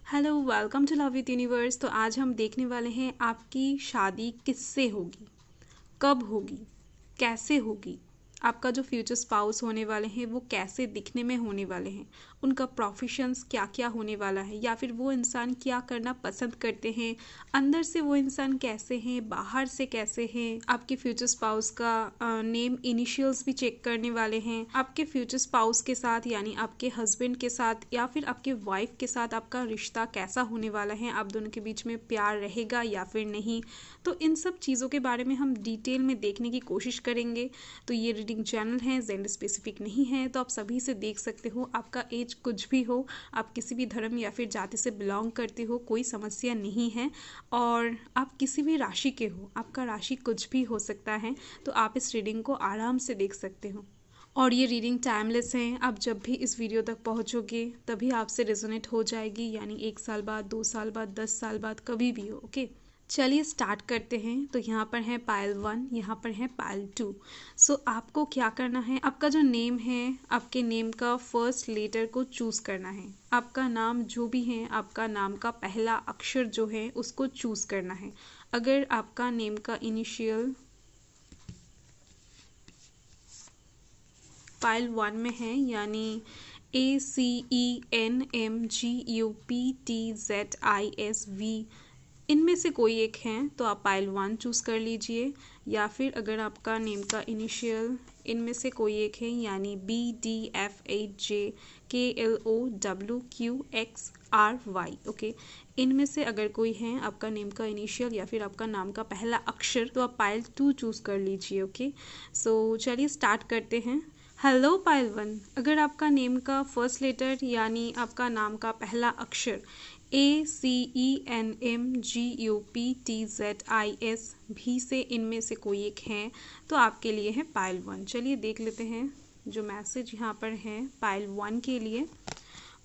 Hello, welcome to love with universe. तो आज हम देखने वाले हैं आपकी शादी किससे होगी, कब होगी, कैसे होगी। आपका जो फ्यूचर स्पाउस होने वाले हैं वो कैसे दिखने में होने वाले हैं, उनका प्रोफेशंस क्या क्या होने वाला है, या फिर वो इंसान क्या करना पसंद करते हैं, अंदर से वो इंसान कैसे हैं, बाहर से कैसे हैं। आपके फ्यूचर स्पाउस का नेम इनिशियल्स भी चेक करने वाले हैं। आपके फ्यूचर स्पाउस के साथ यानी आपके हस्बैंड के साथ या फिर आपके वाइफ के साथ आपका रिश्ता कैसा होने वाला है, आप दोनों के बीच में प्यार रहेगा या फिर नहीं। तो इन सब चीज़ों के बारे में हम डिटेल में देखने की कोशिश करेंगे। तो ये रीडिंग चैनल है, जेंडर स्पेसिफिक नहीं है, तो आप सभी से देख सकते हो। आपका एज कुछ भी हो, आप किसी भी धर्म या फिर जाति से बिलोंग करते हो, कोई समस्या नहीं है। और आप किसी भी राशि के हो, आपका राशि कुछ भी हो सकता है, तो आप इस रीडिंग को आराम से देख सकते हो। और ये रीडिंग टाइमलेस है, आप जब भी इस वीडियो तक पहुंचोगे तभी आपसे रेजोनेट हो जाएगी, यानी 1 साल बाद, 2 साल बाद, 10 साल बाद, कभी भी हो। ओके, चलिए स्टार्ट करते हैं। तो यहाँ पर है पाइल 1, यहाँ पर है पाइल 2। सो आपको क्या करना है, आपका जो नेम है, आपके नेम का फर्स्ट लेटर को चूज़ करना है। आपका नाम जो भी है, आपका नाम का पहला अक्षर जो है उसको चूज़ करना है। अगर आपका नेम का इनिशियल पाइल 1 में है, यानी ACENMGUPTZISV, इनमें से कोई एक है तो आप पाइल 1 चूज़ कर लीजिए। या फिर अगर आपका नेम का इनिशियल इनमें से कोई एक है, यानी BDFHJKLOWQXRY, ओके, इनमें से अगर कोई है आपका नेम का इनिशियल या फिर आपका नाम का पहला अक्षर, तो आप पाइल 2 चूज़ कर लीजिए। ओके, सो चलिए स्टार्ट करते हैं। हेलो पाइल 1, अगर आपका नेम का फर्स्ट लेटर यानी आपका नाम का पहला अक्षर ACENMGUPTZIS भी से इनमें से कोई एक है तो आपके लिए है पाइल 1। चलिए देख लेते हैं जो मैसेज यहाँ पर है पाइल 1 के लिए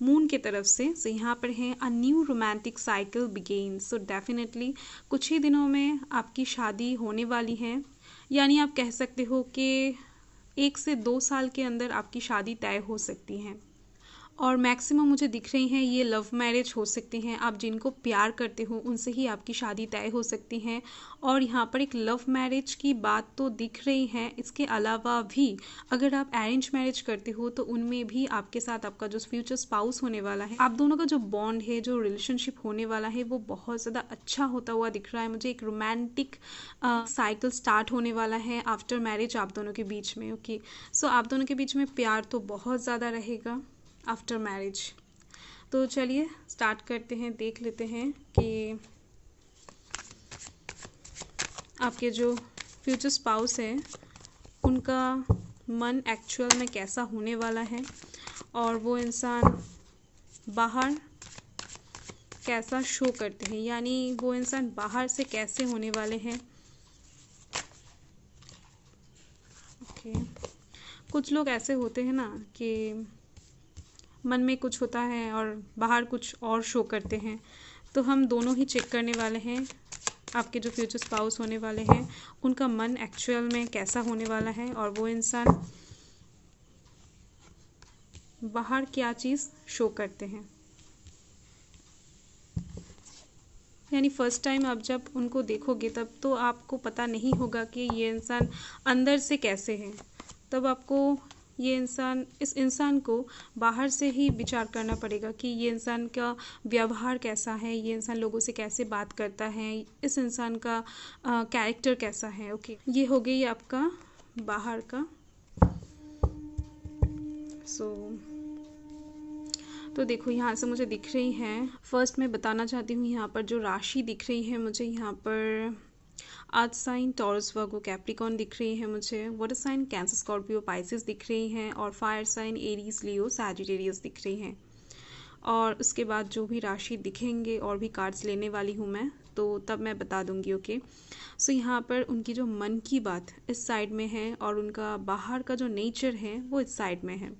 मून के तरफ से। सो यहाँ पर है a new romantic cycle begins. So definitely कुछ ही दिनों में आपकी शादी होने वाली है, यानी आप कह सकते हो कि 1 से 2 साल के अंदर आपकी शादी तय हो सकती है। और मैक्सिमम मुझे दिख रही हैं ये लव मैरिज हो सकती हैं। आप जिनको प्यार करते हो उनसे ही आपकी शादी तय हो सकती है। और यहाँ पर एक लव मैरिज की बात तो दिख रही है, इसके अलावा भी अगर आप अरेंज मैरिज करते हो तो उनमें भी आपके साथ आपका जो फ्यूचर स्पाउस होने वाला है, आप दोनों का जो बॉन्ड है, जो रिलेशनशिप होने वाला है, वो बहुत ज़्यादा अच्छा होता हुआ दिख रहा है मुझे। एक रोमांटिक साइकिल स्टार्ट होने वाला है आफ्टर मैरिज आप दोनों के बीच में। ओके, सो आप दोनों के बीच में प्यार तो बहुत ज़्यादा रहेगा आफ्टर मैरिज। तो चलिए स्टार्ट करते हैं, देख लेते हैं कि आपके जो फ्यूचर स्पाउस है उनका मन एक्चुअल में कैसा होने वाला है और वो इंसान बाहर कैसा शो करते हैं, यानी वो इंसान बाहर से कैसे होने वाले हैं। ओके, कुछ लोग ऐसे होते हैं ना कि मन में कुछ होता है और बाहर कुछ और शो करते हैं। तो हम दोनों ही चेक करने वाले हैं आपके जो फ्यूचर स्पाउस होने वाले हैं उनका मन एक्चुअल में कैसा होने वाला है और वो इंसान बाहर क्या चीज़ शो करते हैं। यानी फर्स्ट टाइम आप जब उनको देखोगे तब तो आपको पता नहीं होगा कि ये इंसान अंदर से कैसे हैं। तब आपको इस इंसान को बाहर से ही विचार करना पड़ेगा कि ये इंसान का व्यवहार कैसा है, ये इंसान लोगों से कैसे बात करता है, इस इंसान का कैरेक्टर कैसा है। ओके, ये हो गई आपका बाहर का। तो देखो यहाँ से मुझे दिख रही हैं, फर्स्ट मैं बताना चाहती हूँ यहाँ पर जो राशि दिख रही है मुझे, यहाँ पर earth sign Taurus Virgo Capricorn दिख रही है मुझे, water sign Cancer Scorpio Pisces दिख रही हैं, और fire sign Aries Leo Sagittarius दिख रही हैं। और उसके बाद जो भी राशि दिखेंगे और भी कार्ड्स लेने वाली हूँ मैं, तो तब मैं बता दूंगी। ओके, सो यहाँ पर उनकी जो मन की बात इस साइड में है और उनका बाहर का जो नेचर है वो इस साइड में है।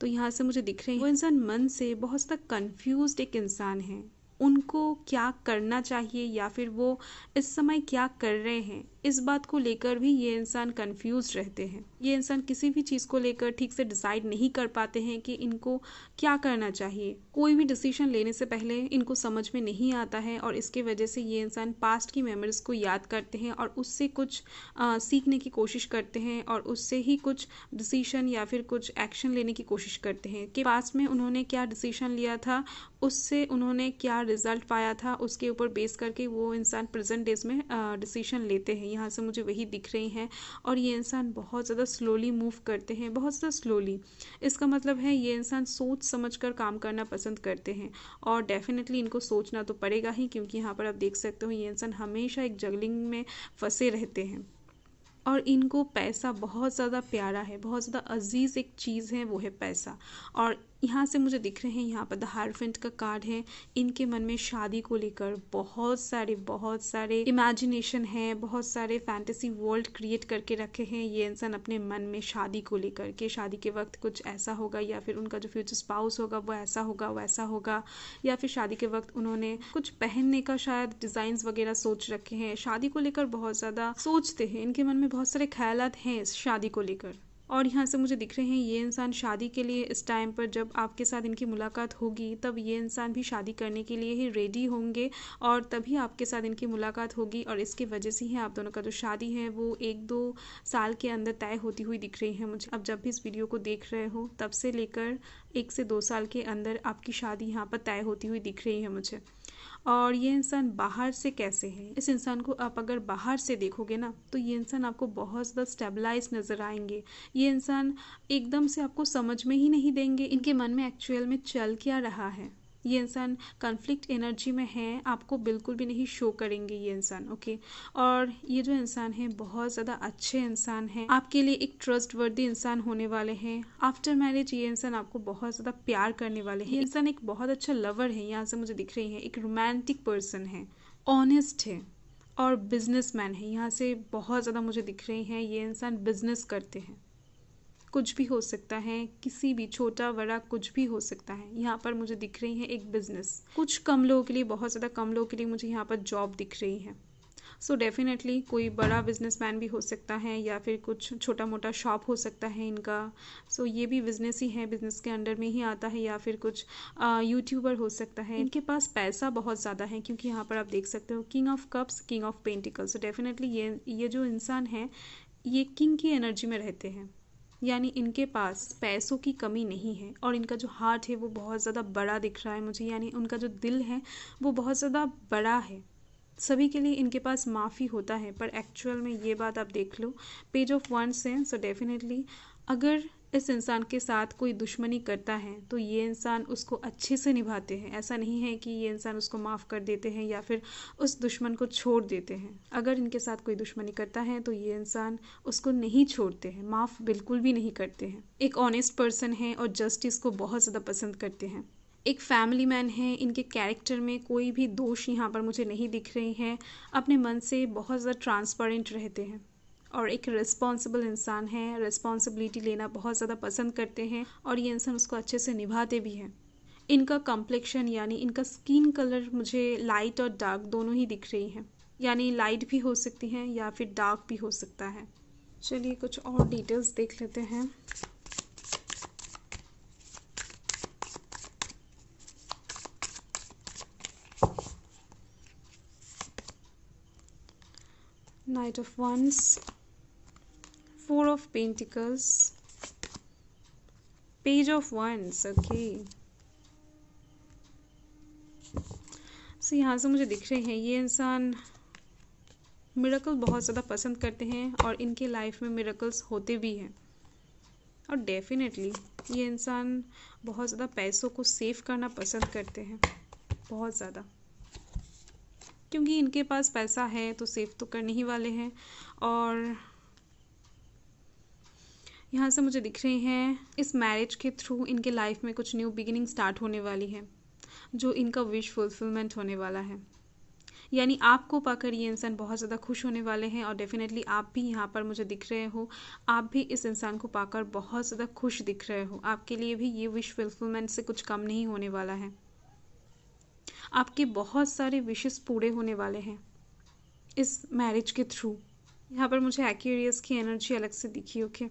तो यहाँ से मुझे दिख रहे हैं वो इंसान मन से बहुत ज़्यादा कंफ्यूज्ड एक इंसान है। उनको क्या करना चाहिए या फिर वो इस समय क्या कर रहे हैं, इस बात को लेकर भी ये इंसान कंफ्यूज रहते हैं। ये इंसान किसी भी चीज़ को लेकर ठीक से डिसाइड नहीं कर पाते हैं कि इनको क्या करना चाहिए। कोई भी डिसीजन लेने से पहले इनको समझ में नहीं आता है और इसके वजह से ये इंसान पास्ट की मेमोरीज को याद करते हैं और उससे कुछ सीखने की कोशिश करते हैं और उससे ही कुछ डिसीजन या फिर कुछ एक्शन लेने की कोशिश करते हैं कि पास्ट में उन्होंने क्या डिसीजन लिया था, उससे उन्होंने क्या रिजल्ट पाया था, उसके ऊपर बेस करके वो इंसान प्रेजेंट डेज में डिसीजन लेते हैं। यहाँ से मुझे वही दिख रही हैं। और ये इंसान बहुत ज़्यादा स्लोली मूव करते हैं, बहुत ज़्यादा स्लोली। इसका मतलब है ये इंसान सोच समझ कर काम करना पसंद करते हैं और डेफिनेटली इनको सोचना तो पड़ेगा ही, क्योंकि यहाँ पर आप देख सकते हो ये इंसान हमेशा एक जगलिंग में फंसे रहते हैं। और इनको पैसा बहुत ज़्यादा प्यारा है, बहुत ज़्यादा अजीज़ एक चीज़ है, वो है पैसा। और यहाँ से मुझे दिख रहे हैं, यहाँ पर द हायरफेंट का कार्ड है। इनके मन में शादी को लेकर बहुत सारे इमेजिनेशन है, बहुत सारे फैंटेसी वर्ल्ड क्रिएट करके रखे हैं ये इंसान अपने मन में शादी को लेकर के। शादी के वक्त कुछ ऐसा होगा या फिर उनका जो फ्यूचर स्पाउस होगा वो ऐसा होगा, वैसा होगा, या फिर शादी के वक्त उन्होंने कुछ पहनने का शायद डिज़ाइंस वगैरह सोच रखे हैं। शादी को लेकर बहुत ज़्यादा सोचते हैं, इनके मन में बहुत सारे ख्यालात हैं इस शादी को लेकर। और यहाँ से मुझे दिख रहे हैं ये इंसान शादी के लिए इस टाइम पर जब आपके साथ इनकी मुलाकात होगी तब ये इंसान भी शादी करने के लिए ही रेडी होंगे और तभी आपके साथ इनकी मुलाकात होगी। और इसकी वजह से ही आप दोनों का जो शादी है वो 1-2 साल के अंदर तय होती हुई दिख रही है मुझे। अब जब भी इस वीडियो को देख रहे हो तब से लेकर 1 से 2 साल के अंदर आपकी शादी यहाँ पर तय होती हुई दिख रही है मुझे। और ये इंसान बाहर से कैसे है, इस इंसान को आप अगर बाहर से देखोगे ना तो ये इंसान आपको बहुत ज़्यादा स्टेबलाइज नज़र आएंगे। ये इंसान एकदम से आपको समझ में ही नहीं देंगे इनके मन में एक्चुअल में चल क्या रहा है। ये इंसान कॉन्फ्लिक्ट एनर्जी में है, आपको बिल्कुल भी नहीं शो करेंगे ये इंसान, ओके। और ये जो इंसान है बहुत ज़्यादा अच्छे इंसान है, आपके लिए एक ट्रस्ट वर्दी इंसान होने वाले हैं। आफ्टर मैरिज ये इंसान आपको बहुत ज़्यादा प्यार करने वाले हैं। ये इंसान एक बहुत अच्छा लवर है, यहाँ से मुझे दिख रही है, एक रोमांटिक पर्सन है, ऑनेस्ट है और बिजनेसमैन है। यहाँ से बहुत ज़्यादा मुझे दिख रही हैं ये इंसान बिजनेस करते हैं। कुछ भी हो सकता है, किसी भी छोटा बड़ा कुछ भी हो सकता है। यहाँ पर मुझे दिख रही है एक बिजनेस, कुछ कम लोगों के लिए, बहुत ज़्यादा कम लोगों के लिए मुझे यहाँ पर जॉब दिख रही है। सो डेफिनेटली कोई बड़ा बिजनेसमैन भी हो सकता है या फिर कुछ छोटा मोटा शॉप हो सकता है इनका। सो ये भी बिजनेस ही है, बिजनेस के अंडर में ही आता है, या फिर कुछ यूट्यूबर हो सकता है। इनके पास पैसा बहुत ज़्यादा है क्योंकि यहाँ पर आप देख सकते हो king of cups, king of pentacles. So definitely ये जो इंसान है ये किंग की एनर्जी में रहते हैं, यानी इनके पास पैसों की कमी नहीं है। और इनका जो हार्ट है वो बहुत ज़्यादा बड़ा दिख रहा है मुझे, यानी उनका जो दिल है वो बहुत ज़्यादा बड़ा है। सभी के लिए इनके पास माफ़ी होता है, पर एक्चुअल में ये बात आप देख लो, पेज ऑफ वंस है। सो डेफिनेटली अगर इस इंसान के साथ कोई दुश्मनी करता है तो ये इंसान उसको अच्छे से निभाते हैं। ऐसा नहीं है कि ये इंसान उसको माफ़ कर देते हैं या फिर उस दुश्मन को छोड़ देते हैं। अगर इनके साथ कोई दुश्मनी करता है तो ये इंसान उसको नहीं छोड़ते हैं, माफ़ बिल्कुल भी नहीं करते हैं। एक ऑनेस्ट पर्सन है और जस्टिस को बहुत ज़्यादा पसंद करते हैं। एक फैमिली मैन है, इनके कैरेक्टर में कोई भी दोष यहाँ पर मुझे नहीं दिख रही है। अपने मन से बहुत ज़्यादा ट्रांसपेरेंट रहते हैं और एक रिस्पॉन्सिबल इंसान है, रिस्पॉन्सिबिलिटी लेना बहुत ज़्यादा पसंद करते हैं और ये इंसान उसको अच्छे से निभाते भी हैं। इनका कम्प्लेक्शन यानी इनका स्किन कलर मुझे लाइट और डार्क दोनों ही दिख रही हैं, यानी लाइट भी हो सकती हैं या फिर डार्क भी हो सकता है। चलिए कुछ और डिटेल्स देख लेते हैं। Knight of Wands, Four of Pentacles, Page of Wands, okay। सो यहाँ से मुझे दिख रहे हैं ये इंसान मिरेकल बहुत ज़्यादा पसंद करते हैं और इनके लाइफ में मिरेकल्स होते भी हैं। और डेफिनेटली ये इंसान बहुत ज़्यादा पैसों को सेव करना पसंद करते हैं, बहुत ज़्यादा, क्योंकि इनके पास पैसा है तो सेव तो करने ही वाले हैं। और यहाँ से मुझे दिख रहे हैं इस मैरिज के थ्रू इनके लाइफ में कुछ न्यू बिगिनिंग स्टार्ट होने वाली है, जो इनका विश फुलफिलमेंट होने वाला है। यानी आपको पाकर ये इंसान बहुत ज़्यादा खुश होने वाले हैं और डेफिनेटली आप भी यहाँ पर मुझे दिख रहे हो, आप भी इस इंसान को पाकर बहुत ज़्यादा खुश दिख रहे हो। आपके लिए भी ये विश फुलफिलमेंट से कुछ कम नहीं होने वाला है। आपके बहुत सारे विशेस पूरे होने वाले हैं इस मैरिज के थ्रू। यहाँ पर मुझे एक्वेरियस की एनर्जी अलग से दिखी। ओके,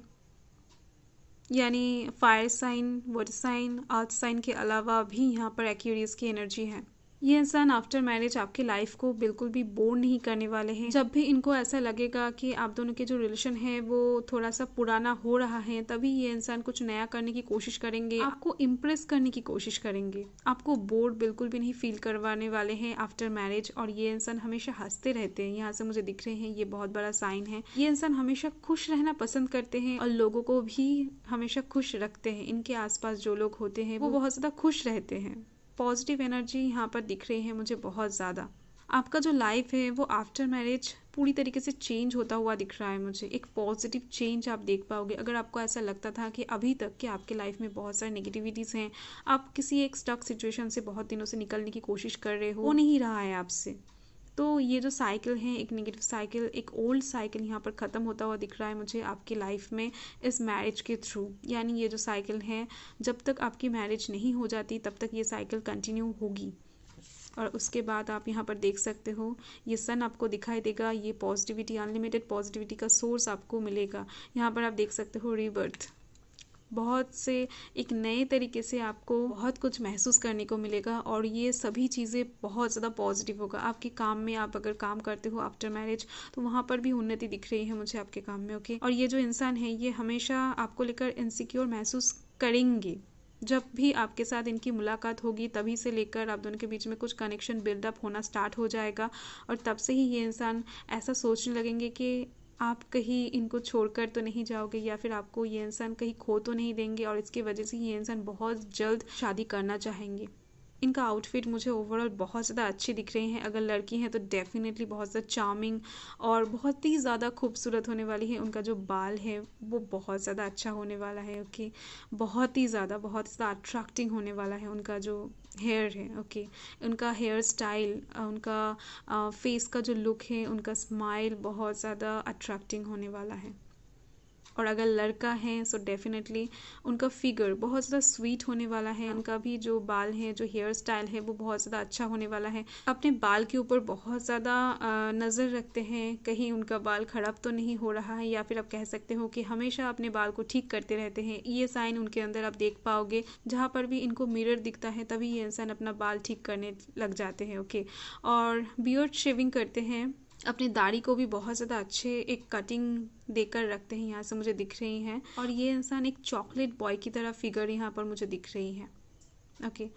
यानी fire sign, water sign, earth sign के अलावा भी यहाँ पर एक्वेरियस की एनर्जी है। ये इंसान आफ्टर मैरिज आपकी लाइफ को बिल्कुल भी बोर नहीं करने वाले हैं। जब भी इनको ऐसा लगेगा कि आप दोनों के जो रिलेशन है वो थोड़ा सा पुराना हो रहा है, तभी ये इंसान कुछ नया करने की कोशिश करेंगे, आपको इम्प्रेस करने की कोशिश करेंगे। आपको बोर बिल्कुल भी नहीं फील करवाने वाले हैं आफ्टर मैरिज। और ये इंसान हमेशा हंसते रहते हैं, यहाँ से मुझे दिख रहे हैं, ये बहुत बड़ा साइन है। ये इंसान हमेशा खुश रहना पसंद करते हैं और लोगों को भी हमेशा खुश रखते हैं। इनके आसपास जो लोग होते हैं वो बहुत ज्यादा खुश रहते हैं। पॉजिटिव एनर्जी यहाँ पर दिख रही है मुझे बहुत ज़्यादा। आपका जो लाइफ है वो आफ्टर मैरिज पूरी तरीके से चेंज होता हुआ दिख रहा है मुझे। एक पॉजिटिव चेंज आप देख पाओगे। अगर आपको ऐसा लगता था कि अभी तक कि आपके लाइफ में बहुत सारी नेगेटिविटीज़ हैं, आप किसी एक स्टक सिचुएशन से बहुत दिनों से निकलने की कोशिश कर रहे हो, वो नहीं रहा है आपसे। तो ये जो साइकिल है, एक नेगेटिव साइकिल, एक ओल्ड साइकिल यहाँ पर ख़त्म होता हुआ दिख रहा है मुझे आपकी लाइफ में इस मैरिज के थ्रू। यानी ये जो साइकिल है, जब तक आपकी मैरिज नहीं हो जाती तब तक ये साइकिल कंटिन्यू होगी। और उसके बाद आप यहाँ पर देख सकते हो, ये सन आपको दिखाई देगा। ये पॉजिटिविटी, अनलिमिटेड पॉजिटिविटी का सोर्स आपको मिलेगा। यहाँ पर आप देख सकते हो रीबर्थ, बहुत से एक नए तरीके से आपको बहुत कुछ महसूस करने को मिलेगा। और ये सभी चीज़ें बहुत ज़्यादा पॉजिटिव होगा आपके काम में। आप अगर काम करते हो आफ्टर मैरिज तो वहाँ पर भी उन्नति दिख रही है मुझे आपके काम में। ओके, और ये जो इंसान है ये हमेशा आपको लेकर इनसिक्योर महसूस करेंगे। जब भी आपके साथ इनकी मुलाकात होगी तभी से लेकर आप दोनों के बीच में कुछ कनेक्शन बिल्डअप होना स्टार्ट हो जाएगा। और तब से ही ये इंसान ऐसा सोचने लगेंगे कि आप कहीं इनको छोड़कर तो नहीं जाओगे, या फिर आपको ये इंसान कहीं खो तो नहीं देंगे। और इसकी वजह से ये इंसान बहुत जल्द शादी करना चाहेंगे। इनका आउटफिट मुझे ओवरऑल बहुत ज़्यादा अच्छी दिख रही हैं। अगर लड़की हैं तो डेफिनेटली बहुत ज़्यादा चार्मिंग और बहुत ही ज़्यादा खूबसूरत होने वाली है। उनका जो बाल है वो बहुत ज़्यादा अच्छा होने वाला है। ओके, बहुत ही ज़्यादा अट्रैक्टिंग होने वाला है उनका जो हेयर है। ओके, उनका हेयर स्टाइल, उनका फेस का जो लुक है, उनका स्माइल बहुत ज़्यादा अट्रैक्टिंग होने वाला है। और अगर लड़का है सो डेफिनेटली उनका फिगर बहुत ज़्यादा स्वीट होने वाला है। उनका भी जो बाल है, जो हेयर स्टाइल है वो बहुत ज़्यादा अच्छा होने वाला है। अपने बाल के ऊपर बहुत ज़्यादा नज़र रखते हैं, कहीं उनका बाल खराब तो नहीं हो रहा है, या फिर आप कह सकते हो कि हमेशा अपने बाल को ठीक करते रहते हैं। ये साइन उनके अंदर आप देख पाओगे। जहाँ पर भी इनको मिरर दिखता है तभी ये इंसान अपना बाल ठीक करने लग जाते हैं। ओके, और बियर्ड शेविंग करते हैं, अपनी दाढ़ी को भी बहुत ज़्यादा अच्छे एक कटिंग देकर रखते हैं, यहाँ से मुझे दिख रही हैं। और ये इंसान एक चॉकलेट बॉय की तरह फिगर यहाँ पर मुझे दिख रही है। ओके,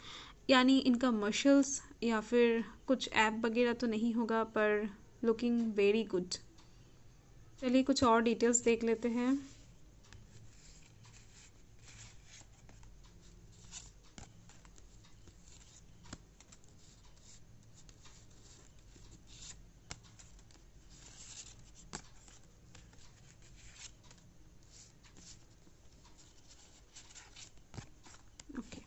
यानी इनका मसल्स या फिर कुछ ऐप वगैरह तो नहीं होगा, पर लुकिंग वेरी गुड। चलिए कुछ और डिटेल्स देख लेते हैं। ओके,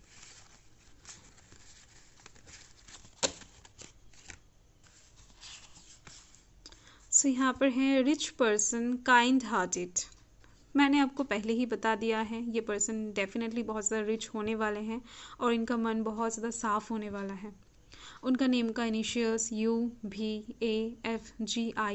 सो यहाँ पर है रिच पर्सन, काइंड हार्टेड। मैंने आपको पहले ही बता दिया है ये पर्सन डेफिनेटली बहुत ज़्यादा रिच होने वाले हैं और इनका मन बहुत ज़्यादा साफ होने वाला है। उनका नेम का इनिशियल्स UVAFGI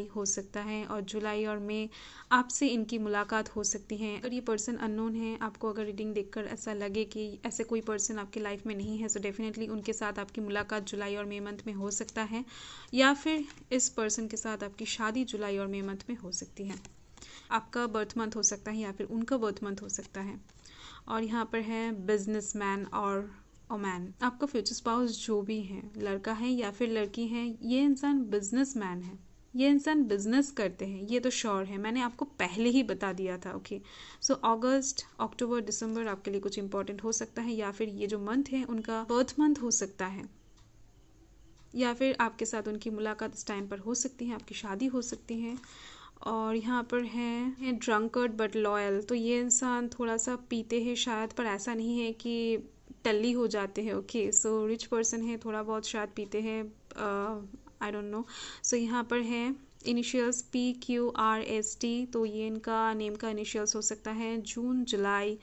हो सकता है और जुलाई और मई आपसे इनकी मुलाकात हो सकती है। अगर ये पर्सन अननोन है, आपको अगर रीडिंग देखकर ऐसा लगे कि ऐसे कोई पर्सन आपकी लाइफ में नहीं है, सो डेफिनेटली उनके साथ आपकी मुलाकात जुलाई और मई मंथ में हो सकता है, या फिर इस पर्सन के साथ आपकी शादी जुलाई और मई मंथ में हो सकती है। आपका बर्थ मंथ हो सकता है या फिर उनका बर्थ मंथ हो सकता है। और यहाँ पर है बिजनेसमैन और ओमैन। आपका फ्यूचर स्पाउस जो भी है, लड़का है या फिर लड़की है, ये इंसान बिजनेसमैन है, ये इंसान बिजनेस करते हैं, ये तो श्योर है, मैंने आपको पहले ही बता दिया था। ओके, सो अगस्त, अक्टूबर, दिसंबर आपके लिए कुछ इंपॉर्टेंट हो सकता है, या फिर ये जो मंथ है उनका बर्थ मंथ हो सकता है, या फिर आपके साथ उनकी मुलाकात इस टाइम पर हो सकती है, आपकी शादी हो सकती है। और यहाँ पर है ड्रंकर्ड बट लॉयल। तो ये इंसान थोड़ा सा पीते हैं शायद, पर ऐसा नहीं है कि टल्ली हो जाते हैं। ओके, सो रिच पर्सन है, थोड़ा बहुत शायद पीते हैं, आई डोंट नो। सो यहाँ पर है इनिशियल्स PQRST। तो ये इनका नेम का इनिशियल्स हो सकता है जून, जुलाई,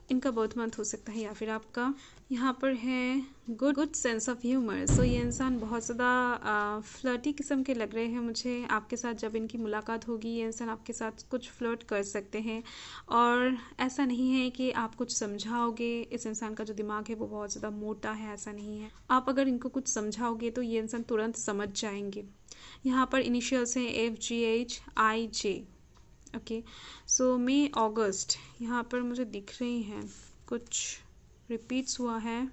इनका बर्थ मंथ हो सकता है, या फिर आपका यहाँ पर है गुड सेंस ऑफ ह्यूमर। सो ये इंसान बहुत ज़्यादा फ्लर्टी किस्म के लग रहे हैं मुझे। आपके साथ जब इनकी मुलाकात होगी, ये इंसान आपके साथ कुछ फ्लर्ट कर सकते हैं, और ऐसा नहीं है कि आप कुछ समझाओगे। इस इंसान का जो दिमाग है वो बहुत ज़्यादा मोटा है, ऐसा नहीं है। आप अगर इनको कुछ समझाओगे तो ये इंसान तुरंत समझ जाएंगे। यहाँ पर इनिशियल्स हैं FGHIJ। ओके, सो मई अगस्त यहाँ पर मुझे दिख रही हैं, कुछ रिपीट्स हुआ है।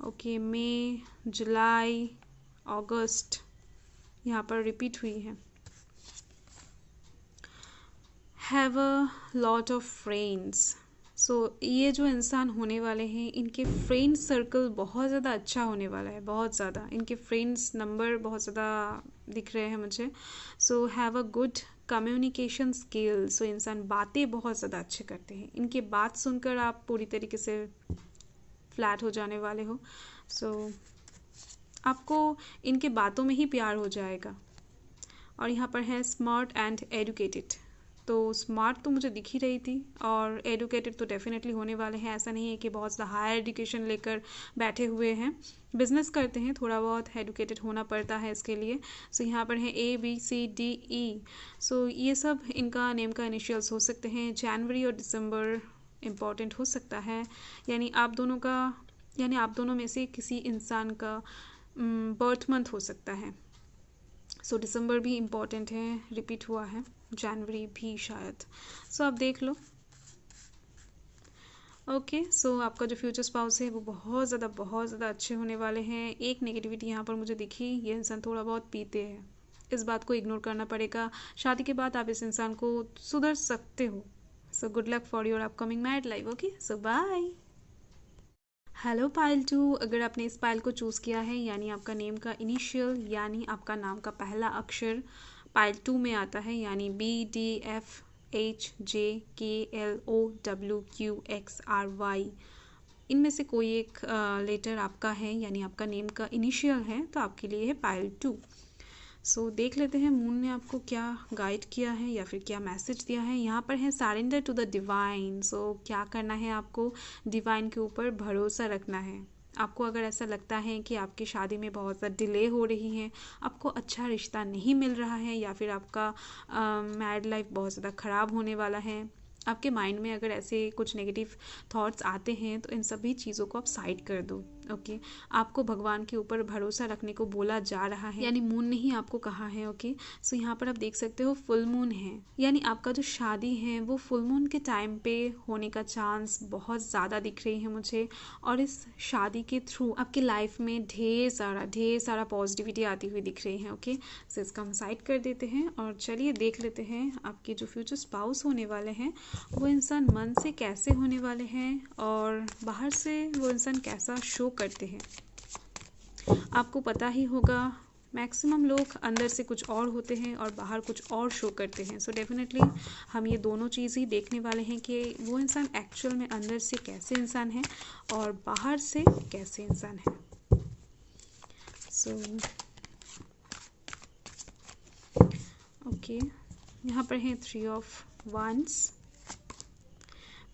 ओके, मई, जुलाई, अगस्त यहाँ पर रिपीट हुई है। Have a lot of friends. So ये जो इंसान होने वाले हैं, इनके फ्रेंड सर्कल बहुत ज़्यादा अच्छा होने वाला है, बहुत ज़्यादा। इनके फ्रेंड्स नंबर बहुत ज़्यादा दिख रहे हैं मुझे। So have a good communication skill. So इंसान बातें बहुत ज़्यादा अच्छे करते हैं। इनकी बात सुनकर आप पूरी तरीके से फ्लैट हो जाने वाले हो। सो आपको इनके बातों में ही प्यार हो जाएगा। और यहाँ पर है स्मार्ट एंड एडुकेटेड। तो स्मार्ट तो मुझे दिख ही रही थी, और एडुकेटेड तो डेफिनेटली होने वाले हैं। ऐसा नहीं है कि बहुत ज़्यादा हायर एजुकेशन लेकर बैठे हुए हैं, बिजनेस करते हैं, थोड़ा बहुत एडुकेटेड होना पड़ता है इसके लिए। सो यहाँ पर है ABCDE। सो ये सब इनका नेम का इनिशियल्स हो सकते हैं। जनवरी और दिसंबर इम्पॉर्टेंट हो सकता है, यानी आप दोनों में से किसी इंसान का बर्थ मंथ हो सकता है। सो दिसंबर भी इम्पॉर्टेंट है, रिपीट हुआ है, जनवरी भी शायद। सो आप देख लो। ओके, सो आपका जो फ्यूचर स्पाउस है वो बहुत ज़्यादा अच्छे होने वाले हैं। एक नेगेटिविटी यहाँ पर मुझे दिखी, ये इंसान थोड़ा बहुत पीते हैं, इस बात को इग्नोर करना पड़ेगा। शादी के बाद आप इस इंसान को सुधर सकते हो। So good luck for your upcoming married life. Okay, so bye. Hello Payal 2, अगर आपने इस पायल को चूज़ किया है, यानी आपका नेम का इनिशियल यानी आपका नाम का पहला अक्षर पायल 2 में आता है, यानी BDFHJKLOWQXRY, इनमें से कोई एक लेटर आपका है, यानी आपका नेम का इनिशियल है, तो आपके लिए है पायल 2। सो देख लेते हैं मून ने आपको क्या गाइड किया है या फिर क्या मैसेज दिया है। यहाँ पर है सरेंडर टू द डिवाइन। सो क्या करना है आपको? डिवाइन के ऊपर भरोसा रखना है। आपको अगर ऐसा लगता है कि आपकी शादी में बहुत ज़्यादा डिले हो रही है, आपको अच्छा रिश्ता नहीं मिल रहा है, या फिर आपका मैरिड लाइफ बहुत ज़्यादा ख़राब होने वाला है, आपके माइंड में अगर ऐसे कुछ नेगेटिव थॉट्स आते हैं, तो इन सभी चीज़ों को आप साइड कर दो। ओके, आपको भगवान के ऊपर भरोसा रखने को बोला जा रहा है, यानी मून ने ही आपको कहा है। ओके, सो यहाँ पर आप देख सकते हो फुल मून है, यानी आपका जो शादी है वो फुल मून के टाइम पे होने का चांस बहुत ज़्यादा दिख रही है मुझे। और इस शादी के थ्रू आपकी लाइफ में ढेर सारा पॉजिटिविटी आती हुई दिख रही है। ओके, सो इसका हम साइड कर देते हैं और चलिए देख लेते हैं आपके जो फ्यूचर स्पाउस होने वाले हैं वो इंसान मन से कैसे होने वाले हैं, और बाहर से वो इंसान कैसा शो करते हैं। आपको पता ही होगा, मैक्सिमम लोग अंदर से कुछ और होते हैं और बाहर कुछ और शो करते हैं। सो डेफिनेटली हम ये दोनों चीज़ ही देखने वाले हैं कि वो इंसान एक्चुअल में अंदर से कैसे इंसान है और बाहर से कैसे इंसान है। सो ओके, यहाँ पर है 3 of wands,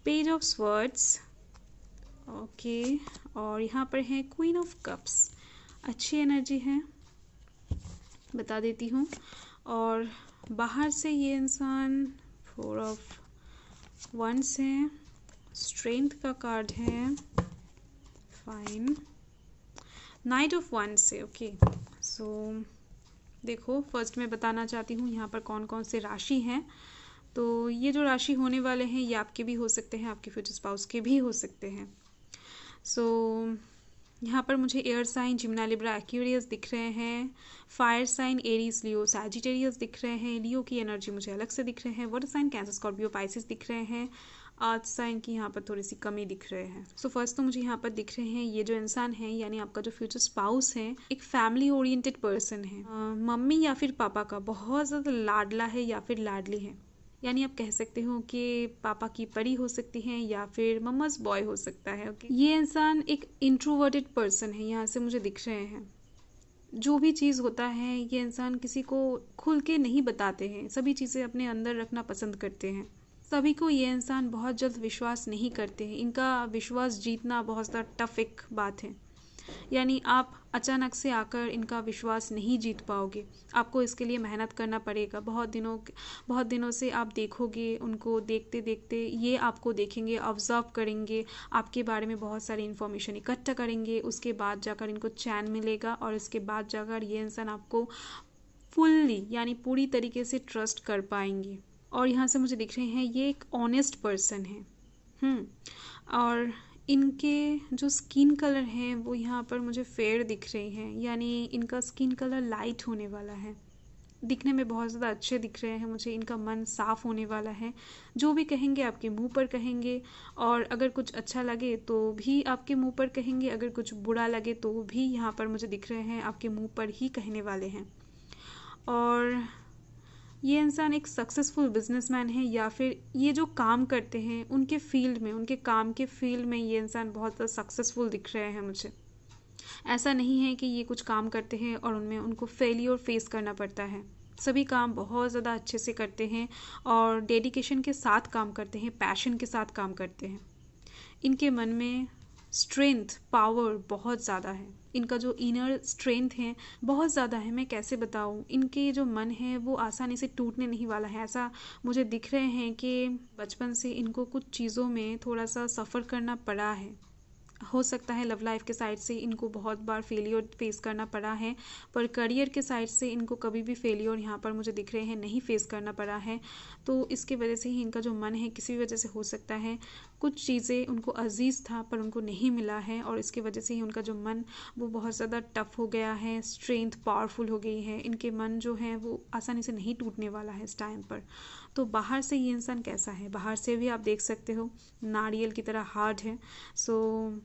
page of swords. Okay, और यहाँ पर है क्वीन ऑफ कप्स। अच्छी एनर्जी है, बता देती हूँ। और बाहर से ये इंसान 4 ऑफ wands है, स्ट्रेंथ का कार्ड है, फाइन, नाइट ऑफ wands है। ओके, सो देखो, फर्स्ट मैं बताना चाहती हूँ यहाँ पर कौन कौन से राशि हैं। तो ये जो राशि होने वाले हैं ये आपके भी हो सकते हैं, आपके फ्यूचर स्पाउस के भी हो सकते हैं। सो यहाँ पर मुझे air sign Gemini Libra Aquarius दिख रहे हैं, fire sign Aries Leo Sagittarius दिख रहे हैं, लियो की एनर्जी मुझे अलग से दिख रहे हैं, water sign Cancer Scorpio Pisces दिख रहे हैं, अर्थ साइन की यहाँ पर थोड़ी सी कमी दिख रहे हैं। सो फर्स्ट तो मुझे यहाँ पर दिख रहे हैं ये जो इंसान है, यानी आपका जो फ्यूचर स्पाउस है, एक फैमिली ओरिएंटेड पर्सन है। मम्मी या फिर पापा का बहुत ज़्यादा लाडला है या फिर लाडली है, यानी आप कह सकते हो कि पापा की परी हो सकती हैं या फिर मम्माज बॉय हो सकता है। ओके, ये इंसान एक इंट्रोवर्टेड पर्सन है, यहाँ से मुझे दिख रहे हैं। जो भी चीज़ होता है ये इंसान किसी को खुल के नहीं बताते हैं, सभी चीज़ें अपने अंदर रखना पसंद करते हैं। सभी को ये इंसान बहुत जल्द विश्वास नहीं करते हैं। इनका विश्वास जीतना बहुत ज़्यादा टफ एक बात है। यानी आप अचानक से आकर इनका विश्वास नहीं जीत पाओगे। आपको इसके लिए मेहनत करना पड़ेगा। बहुत दिनों से आप देखोगे उनको, देखते देखते ये आपको देखेंगे, ऑब्जर्व करेंगे, आपके बारे में बहुत सारी इन्फॉर्मेशन इकट्ठा करेंगे। उसके बाद जाकर इनको चैन मिलेगा और उसके बाद जाकर ये इंसान आपको फुल्ली यानी पूरी तरीके से ट्रस्ट कर पाएंगे। और यहाँ से मुझे दिख रहे हैं ये एक ऑनेस्ट पर्सन है। और इनके जो स्किन कलर हैं वो यहाँ पर मुझे फेयर दिख रही हैं, यानी इनका स्किन कलर लाइट होने वाला है। दिखने में बहुत ज़्यादा अच्छे दिख रहे हैं मुझे। इनका मन साफ होने वाला है। जो भी कहेंगे आपके मुंह पर कहेंगे, और अगर कुछ अच्छा लगे तो भी आपके मुंह पर कहेंगे, अगर कुछ बुरा लगे तो भी यहाँ पर मुझे दिख रहे हैं आपके मुंह पर ही कहने वाले हैं। और ये इंसान एक सक्सेसफुल बिजनेसमैन है, या फिर ये जो काम करते हैं उनके फील्ड में, उनके काम के फील्ड में ये इंसान बहुत ज़्यादा सक्सेसफुल दिख रहे हैं मुझे। ऐसा नहीं है कि ये कुछ काम करते हैं और उनमें उनको फेलियर फेस करना पड़ता है। सभी काम बहुत ज़्यादा अच्छे से करते हैं और डेडिकेशन के साथ काम करते हैं, पैशन के साथ काम करते हैं। इनके मन में स्ट्रेंथ, पावर बहुत ज़्यादा है। इनका जो इनर स्ट्रेंथ है बहुत ज़्यादा है। मैं कैसे बताऊँ, इनके जो मन है वो आसानी से टूटने नहीं वाला है। ऐसा मुझे दिख रहे हैं कि बचपन से इनको कुछ चीज़ों में थोड़ा सा सफ़र करना पड़ा है। हो सकता है लव लाइफ के साइड से इनको बहुत बार फेलियर फेस करना पड़ा है, पर करियर के साइड से इनको कभी भी फेलियर यहाँ पर मुझे दिख रहे हैं नहीं फेस करना पड़ा है। तो इसके वजह से ही इनका जो मन है, किसी भी वजह से हो सकता है कुछ चीज़ें उनको अजीज़ था पर उनको नहीं मिला है, और इसकी वजह से ही उनका जो मन वो बहुत ज़्यादा टफ हो गया है, स्ट्रेंथ पावरफुल हो गई है। इनके मन जो है वो आसानी से नहीं टूटने वाला है इस टाइम पर। तो बाहर से ये इंसान कैसा है, बाहर से भी आप देख सकते हो नारियल की तरह हार्ड है। सो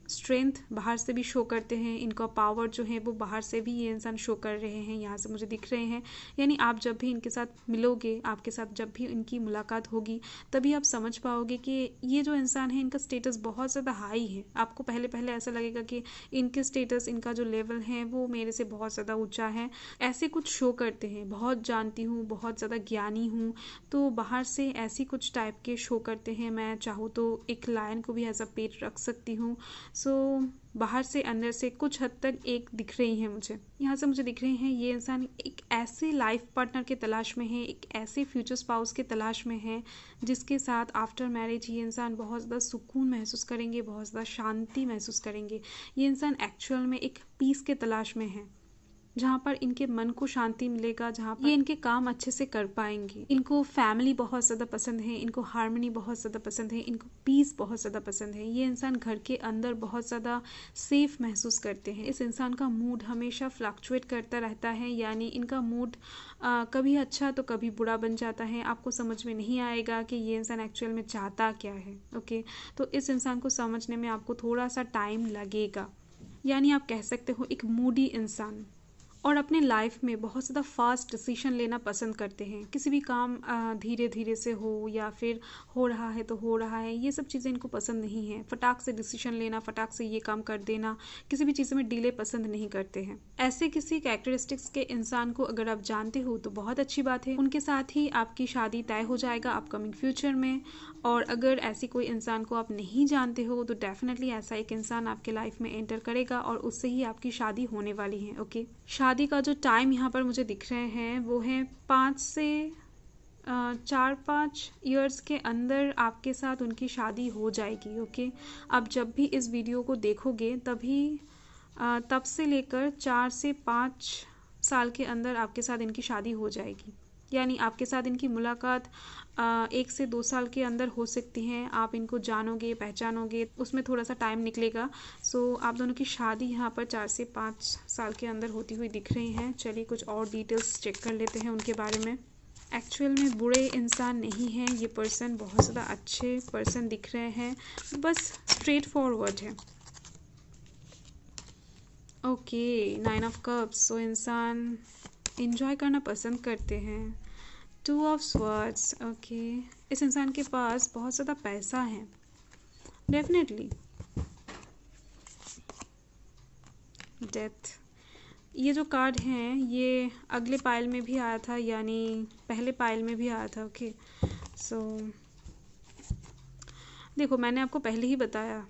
स्ट्रेंथ बाहर से भी शो करते हैं। इनका पावर जो है वो बाहर से भी ये इंसान शो कर रहे हैं, यहाँ से मुझे दिख रहे हैं। यानी आप जब भी इनके साथ मिलोगे, आपके साथ जब भी इनकी मुलाकात होगी, तभी आप समझ पाओगे कि ये जो इंसान है इनका स्टेटस बहुत ज़्यादा हाई है। आपको पहले पहले ऐसा लगेगा कि इनके स्टेटस, इनका जो लेवल है वो मेरे से बहुत ज़्यादा ऊँचा है। ऐसे कुछ शो करते हैं, बहुत जानती हूँ, बहुत ज़्यादा ज्ञानी हूँ, तो बाहर से ऐसी कुछ टाइप के शो करते हैं। मैं चाहूँ तो एक लायन को भी एज अ पेट रख सकती हूँ। सो बाहर से अंदर से कुछ हद तक एक दिख रही हैं मुझे। यहाँ से मुझे दिख रहे हैं ये इंसान एक ऐसे लाइफ पार्टनर के तलाश में है, एक ऐसे फ्यूचर स्पाउस के तलाश में है जिसके साथ आफ्टर मैरिज ये इंसान बहुत ज़्यादा सुकून महसूस करेंगे, बहुत ज़्यादा शांति महसूस करेंगे। ये इंसान एक्चुअल में एक पीस के तलाश में है, जहाँ पर इनके मन को शांति मिलेगा, जहाँ पर ये इनके काम अच्छे से कर पाएंगे। इनको फैमिली बहुत ज़्यादा पसंद है, इनको हार्मनी बहुत ज़्यादा पसंद है, इनको पीस बहुत ज़्यादा पसंद है। ये इंसान घर के अंदर बहुत ज़्यादा सेफ महसूस करते हैं। इस इंसान का मूड हमेशा फ्लक्चुएट करता रहता है, यानी इनका मूड कभी अच्छा तो कभी बुरा बन जाता है। आपको समझ में नहीं आएगा कि ये इंसान एक्चुअल में चाहता क्या है। ओके, तो इस इंसान को समझने में आपको थोड़ा सा टाइम लगेगा। यानी आप कह सकते हो एक मूडी इंसान, और अपने लाइफ में बहुत ज़्यादा फास्ट डिसीजन लेना पसंद करते हैं। किसी भी काम धीरे धीरे से हो या फिर हो रहा है तो हो रहा है, ये सब चीज़ें इनको पसंद नहीं है। फटाक से डिसीजन लेना, फटाक से ये काम कर देना, किसी भी चीज़ में डिले पसंद नहीं करते हैं। ऐसे किसी कैरेक्टरिस्टिक्स के इंसान को अगर आप जानते हो तो बहुत अच्छी बात है, उनके साथ ही आपकी शादी तय हो जाएगा अपकमिंग फ्यूचर में। और अगर ऐसी कोई इंसान को आप नहीं जानते हो तो डेफिनेटली ऐसा एक इंसान आपके लाइफ में एंटर करेगा और उससे ही आपकी शादी होने वाली है। ओके, शादी का जो टाइम यहाँ पर मुझे दिख रहे हैं वो है 5 से 4-5 ईयर्स के अंदर आपके साथ उनकी शादी हो जाएगी। ओके, आप जब भी इस वीडियो को देखोगे तब से लेकर 4 से 5 साल के अंदर आपके साथ इनकी शादी हो जाएगी। यानी आपके साथ इनकी मुलाकात 1 से 2 साल के अंदर हो सकती है। आप इनको जानोगे, पहचानोगे, उसमें थोड़ा सा टाइम निकलेगा। सो आप दोनों की शादी यहाँ पर 4 से 5 साल के अंदर होती हुई दिख रही हैं। चलिए कुछ और डिटेल्स चेक कर लेते हैं उनके बारे में। एक्चुअल में बुरे इंसान नहीं हैं ये पर्सन, बहुत ज़्यादा अच्छे पर्सन दिख रहे हैं, बस स्ट्रेट फॉरवर्ड है। Okay, 9 of cups. सो इंसान इंजॉय करना पसंद करते हैं। 2 ऑफ स्वॉर्ड्स। ओके, इस इंसान के पास बहुत ज़्यादा पैसा है डेफिनेटली। डेथ, ये जो कार्ड हैं ये अगले पाइल में भी आया था, यानी पहले पाइल में भी आया था। ओके, सो देखो, मैंने आपको पहले ही बताया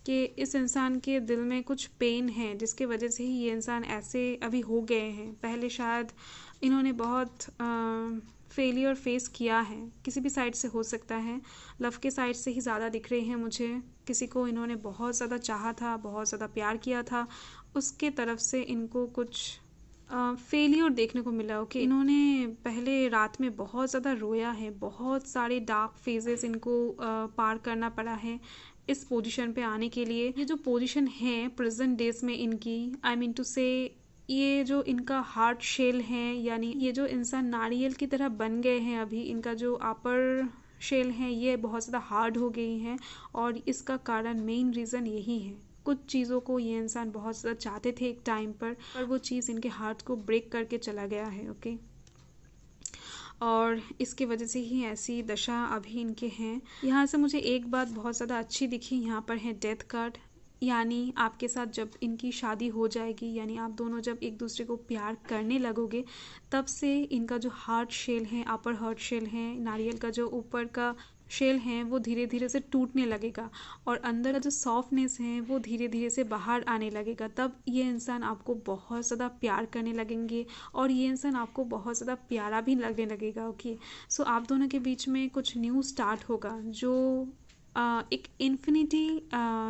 कि इस इंसान के दिल में कुछ पेन है जिसकी वजह से ही ये इंसान ऐसे अभी हो गए हैं। पहले शायद इन्होंने बहुत फेलियर फेस किया है, किसी भी साइड से हो सकता है। लव के साइड से ही ज़्यादा दिख रहे हैं मुझे। किसी को इन्होंने बहुत ज़्यादा चाहा था, बहुत ज़्यादा प्यार किया था, उसके तरफ से इनको कुछ फेलियर देखने को मिला। ओके, इन्होंने पहले रात में बहुत ज़्यादा रोया है, बहुत सारे डार्क फेजेस इनको पार करना पड़ा है इस पोजीशन पे आने के लिए। ये जो पोजीशन है प्रेजेंट डेज में इनकी, आई मीन टू से, ये जो इनका हार्ट शेल है, यानी ये जो इंसान नारियल की तरह बन गए हैं अभी, इनका जो अपर शेल है ये बहुत ज़्यादा हार्ड हो गई हैं। और इसका कारण, मेन रीज़न यही है। कुछ चीज़ों को ये इंसान बहुत ज़्यादा चाहते थे एक टाइम पर वो चीज़ इनके हार्ट को ब्रेक करके चला गया है। ओके, और इसकी वजह से ही ऐसी दशा अभी इनके हैं। यहाँ से मुझे एक बात बहुत ज़्यादा अच्छी दिखी, यहाँ पर है डेथ कार्ड। यानी आपके साथ जब इनकी शादी हो जाएगी, यानी आप दोनों जब एक दूसरे को प्यार करने लगोगे, तब से इनका जो हार्ट शेल है, अपर हार्ट शेल है, नारियल का जो ऊपर का शेल है, वो धीरे धीरे से टूटने लगेगा और अंदर का जो सॉफ्टनेस है वो धीरे धीरे से बाहर आने लगेगा। तब ये इंसान आपको बहुत ज़्यादा प्यार करने लगेंगे और ये इंसान आपको बहुत ज़्यादा प्यारा भी लगने लगेगा। ओके, सो आप दोनों के बीच में कुछ न्यू स्टार्ट होगा जो एक इन्फिनिटी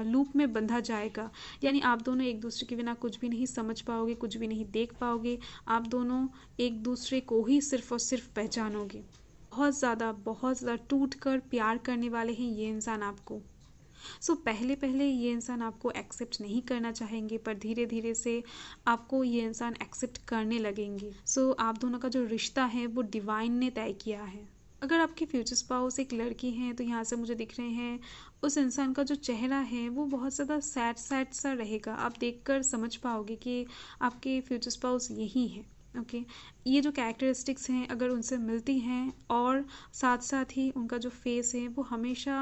लूप में बंधा जाएगा। यानी आप दोनों एक दूसरे के बिना कुछ भी नहीं समझ पाओगे, कुछ भी नहीं देख पाओगे। आप दोनों एक दूसरे को ही सिर्फ और सिर्फ पहचानोगे। बहुत ज़्यादा टूट कर प्यार करने वाले हैं ये इंसान आपको। सो पहले पहले ये इंसान आपको एक्सेप्ट नहीं करना चाहेंगे, पर धीरे धीरे से आपको ये इंसान एक्सेप्ट करने लगेंगे। सो आप दोनों का जो रिश्ता है वो डिवाइन ने तय किया है। अगर आपके फ्यूचर स्पाउस एक लड़की हैं तो यहाँ से मुझे दिख रहे हैं उस इंसान का जो चेहरा है वो बहुत ज़्यादा सैड सैड सा रहेगा। आप देखकर समझ पाओगे कि आपके फ्यूचर स्पाउस यही है। ओके, ये जो कैरेक्टरिस्टिक्स हैं अगर उनसे मिलती हैं और साथ साथ ही उनका जो फेस है वो हमेशा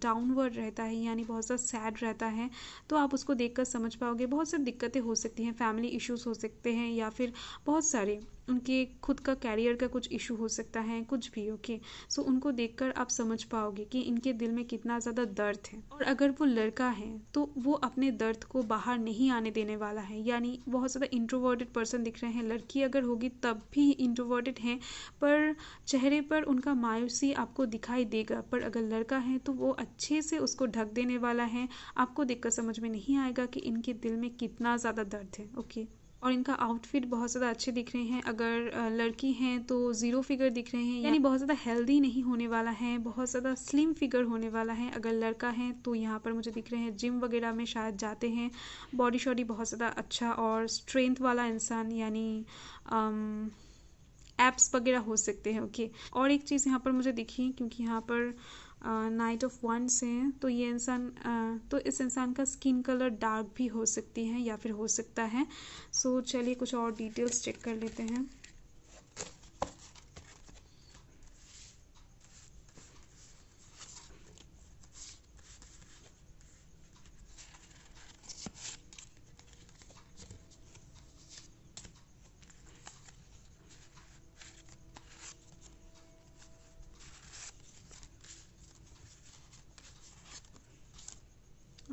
डाउनवर्ड रहता है, यानी बहुत ज़्यादा सैड रहता है, तो आप उसको देखकर समझ पाओगे बहुत सारी दिक्कतें हो सकती हैं, फैमिली इश्यूज हो सकते हैं, या फिर बहुत सारे उनके खुद का कैरियर का कुछ इशू हो सकता है, कुछ भी। ओके, सो उनको देखकर आप समझ पाओगे कि इनके दिल में कितना ज़्यादा दर्द है। और अगर वो लड़का है तो वो अपने दर्द को बाहर नहीं आने देने वाला है, यानी बहुत ज़्यादा इंट्रोवर्टेड पर्सन दिख रहे हैं। लड़की अगर होगी तब भी इंट्रोवर्टेड हैं, पर चेहरे पर उनका मायूसी आपको दिखाई देगा। पर अगर लड़का है तो वो अच्छे से उसको ढक देने वाला है। आपको देखकर समझ में नहीं आएगा कि इनके दिल में कितना ज़्यादा दर्द है। ओके, और इनका आउटफिट बहुत ज़्यादा अच्छे दिख रहे हैं। अगर लड़की हैं तो 0 फिगर दिख रहे हैं, यानी बहुत ज़्यादा हेल्दी नहीं होने वाला है, बहुत ज़्यादा स्लिम फिगर होने वाला है। अगर लड़का है तो यहाँ पर मुझे दिख रहे हैं जिम वगैरह में शायद जाते हैं, बॉडी शॉडी बहुत ज़्यादा अच्छा और स्ट्रेंथ वाला इंसान, यानी एप्स वगैरह हो सकते हैं। ओके, और एक चीज़ यहाँ पर मुझे दिखी, क्योंकि यहाँ पर नाइट ऑफ वंस हैं, तो ये इंसान तो इस इंसान का स्किन कलर डार्क भी हो सकती है या फिर हो सकता है। सो चलिए कुछ और डिटेल्स चेक कर लेते हैं।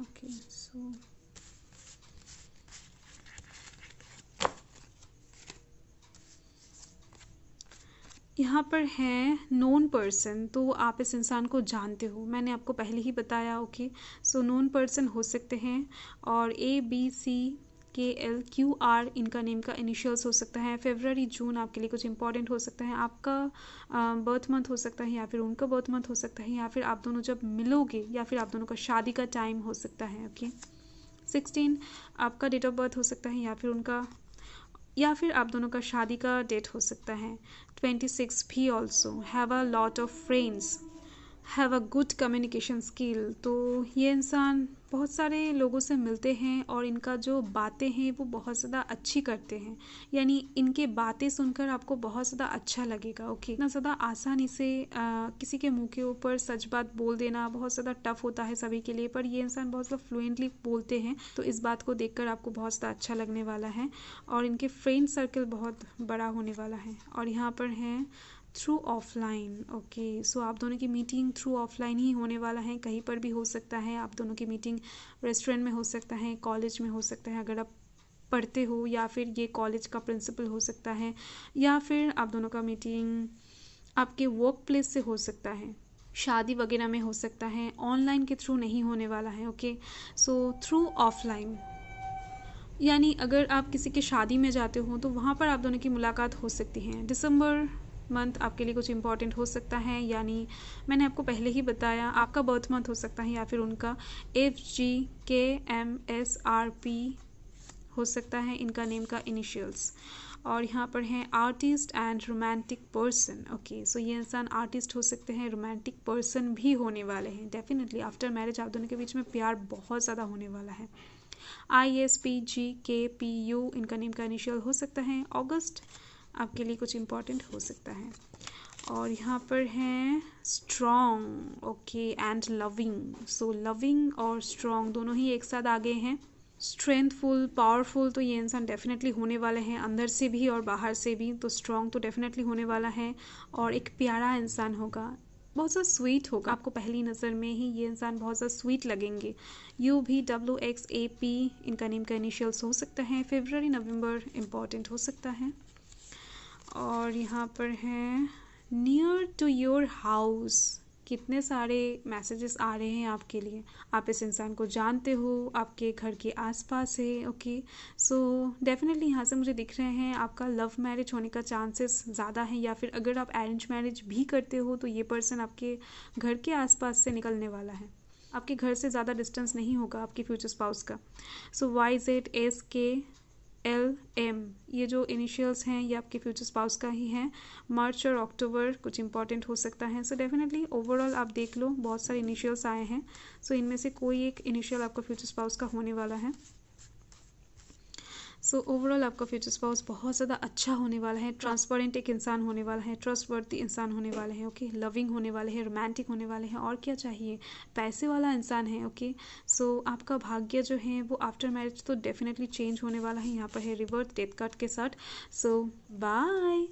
ओके, सो यहाँ पर है नोन पर्सन, तो आप इस इंसान को जानते हो, मैंने आपको पहले ही बताया। ओके, सो नोन पर्सन हो सकते हैं और ABCKLQR इनका नेम का इनिशियल्स हो सकता है। फरवरी जून आपके लिए कुछ इंपॉर्टेंट हो सकता है। आपका बर्थ मंथ हो सकता है या फिर उनका बर्थ मंथ हो सकता है, या फिर आप दोनों जब मिलोगे, या फिर आप दोनों का शादी का टाइम हो सकता है। ओके, 16 आपका डेट ऑफ बर्थ हो सकता है, या फिर उनका, या फिर आप दोनों का शादी का डेट हो सकता है। 26 भी also. Have a lot of friends, have a good communication skill. तो ये इंसान बहुत सारे लोगों से मिलते हैं और इनका जो बातें हैं वो बहुत ज़्यादा अच्छी करते हैं, यानी इनके बातें सुनकर आपको बहुत ज़्यादा अच्छा लगेगा। ओके, इतना ज़्यादा आसानी से किसी के मुंह के ऊपर सच बात बोल देना बहुत ज़्यादा टफ होता है सभी के लिए, पर ये इंसान बहुत ज़्यादा फ्लुएंटली बोलते हैं, तो इस बात को देखकर आपको बहुत ज़्यादा अच्छा लगने वाला है। और इनके फ्रेंड सर्कल बहुत बड़ा होने वाला है। और यहाँ पर है थ्रू ऑफलाइन, ओके। सो आप दोनों की मीटिंग थ्रू ऑफलाइन ही होने वाला है, कहीं पर भी हो सकता है। आप दोनों की मीटिंग रेस्टोरेंट में हो सकता है, कॉलेज में हो सकता है अगर आप पढ़ते हो, या फिर ये कॉलेज का प्रिंसिपल हो सकता है, या फिर आप दोनों का मीटिंग आपके वर्क प्लेस से हो सकता है, शादी वगैरह में हो सकता है। ऑनलाइन के थ्रू नहीं होने वाला है, ओके। सो थ्रू ऑफलाइन, यानी अगर आप किसी के शादी में जाते हो तो वहाँ पर आप दोनों की मुलाकात हो सकती है। दिसंबर मंथ आपके लिए कुछ इंपॉर्टेंट हो सकता है, यानी मैंने आपको पहले ही बताया आपका बर्थ मंथ हो सकता है या फिर उनका। FGKMSRP हो सकता है इनका नेम का इनिशियल्स। और यहाँ पर हैं artist and romantic person, okay. So ये इंसान आर्टिस्ट हो सकते हैं, रोमांटिक पर्सन भी होने वाले हैं। डेफिनेटली आफ्टर मैरिज आप दोनों के बीच में प्यार बहुत ज़्यादा होने वाला है। ISPGKPU इनका नेम का इनिशियल हो सकता है। अगस्त आपके लिए कुछ इम्पॉर्टेंट हो सकता है। और यहाँ पर हैं strong, okay, and loving. So loving और स्ट्रॉन्ग दोनों ही एक साथ आ गए हैं। स्ट्रेंथफुल, पावरफुल तो ये इंसान डेफिनेटली होने वाले हैं, अंदर से भी और बाहर से भी। तो स्ट्रॉन्ग तो डेफिनेटली होने वाला है, और एक प्यारा इंसान होगा, बहुत सा स्वीट होगा। आपको पहली नज़र में ही ये इंसान बहुत ज़्यादा स्वीट लगेंगे। UVWXAP इनका नेम का इनिशियल्स हो सकता है। फरवरी नवंबर इम्पॉर्टेंट हो सकता है। और यहाँ पर हैं नियर टू योर हाउस। कितने सारे मैसेजेस आ रहे हैं आपके लिए। आप इस इंसान को जानते हो, आपके घर के आसपास है, ओके। सो डेफिनेटली यहाँ से मुझे दिख रहे हैं आपका लव मैरिज होने का चांसेस ज़्यादा है, या फिर अगर आप अरेंज मैरिज भी करते हो तो ये पर्सन आपके घर के आसपास से निकलने वाला है। आपके घर से ज़्यादा डिस्टेंस नहीं होगा आपके फ्यूचर स्पाउस का। सो YZSKLM ये जो इनिशियल्स हैं ये आपके फ्यूचर स्पाउस का ही है। मार्च और अक्टूबर कुछ इंपॉर्टेंट हो सकता है। सो डेफिनेटली ओवरऑल आप देख लो, बहुत सारे इनिशियल्स आए हैं। सो इनमें से कोई एक इनिशियल आपका फ्यूचर स्पाउस का होने वाला है। सो ओवरऑल आपका फ्यूचर स्पाउस बहुत ज़्यादा अच्छा होने वाला है। ट्रांसपेरेंट एक इंसान होने वाला है, ट्रस्टवर्दी इंसान होने वाले हैं, ओके। लविंग होने वाले हैं, रोमांटिक होने वाले हैं, और क्या चाहिए, पैसे वाला इंसान है, ओके। सो आपका भाग्य जो है वो आफ्टर मैरिज तो डेफिनेटली चेंज होने वाला है। यहाँ पर है रिवर्स डेथ कार्ड के साथ। सो बाय।